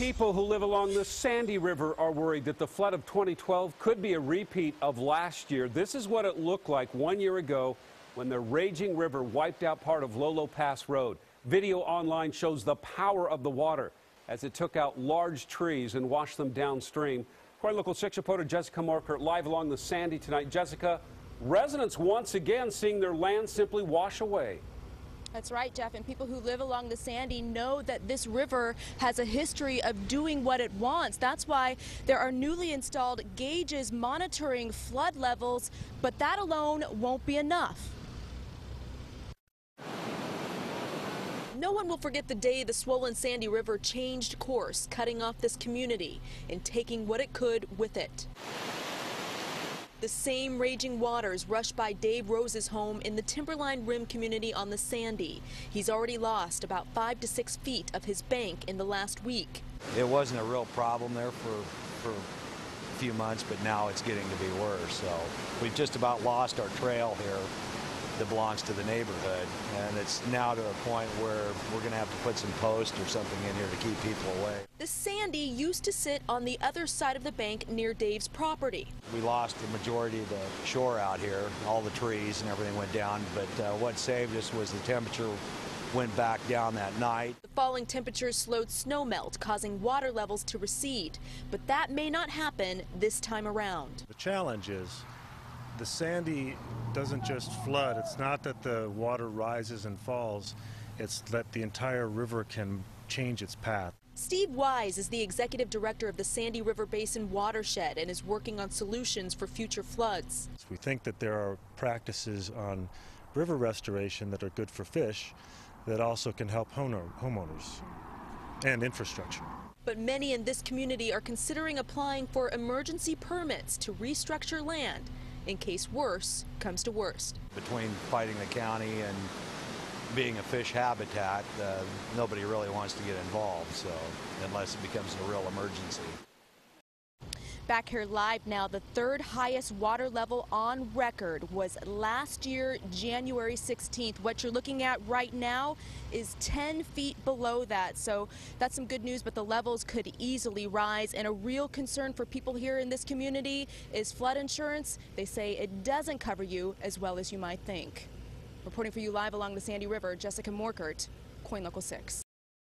people who live along the Sandy River are worried that the flood of 2012 could be a repeat of last year. This is what it looked like 1 year ago when the raging river wiped out part of Lolo Pass Road. Video online shows the power of the water as it took out large trees and washed them downstream. KOIN Local 6 reporter Jessica Markert live along the Sandy tonight. Jessica, residents once again seeing their land simply wash away. That's right, Jeff, and people who live along the Sandy know that this river has a history of doing what it wants. That's why there are newly installed gauges monitoring flood levels, but that alone won't be enough. No one will forget the day the swollen Sandy River changed course, cutting off this community and taking what it could with it. The same raging waters rushed by Dave Rose's home in the Timberline Rim community on the Sandy. He's already lost about 5 to 6 feet of his bank in the last week. It wasn't a real problem there for a few months, but now it's getting to be worse. So we've just about lost our trail here that belongs to the neighborhood, and it's now to a point where we're going to have to put some posts or something in here to keep people away. The Sandy used to sit on the other side of the bank near Dave's property. We lost the majority of the shore out here. All the trees and everything went down, but what saved us was the temperature went back down that night. The falling temperatures slowed snowmelt, causing water levels to recede, but that may not happen this time around. The challenge is the Sandy doesn't just flood. It's not that the water rises and falls. It's that the entire river can change its path. Steve Wise is the executive director of the Sandy River Basin Watershed and is working on solutions for future floods. We think that there are practices on river restoration that are good for fish that also can help homeowners and infrastructure. But many in this community are considering applying for emergency permits to restructure land in case worse comes to worst. Between fighting the county and being a fish habitat, nobody really wants to get involved, so unless it becomes a real emergency. Back here live now, the third highest water level on record was last year, January 16th. What you're looking at right now is 10 feet below that. So that's some good news, but the levels could easily rise. And a real concern for people here in this community is flood insurance. They say it doesn't cover you as well as you might think. Reporting for you live along the Sandy River, Jessica Markert, KOIN Local 6.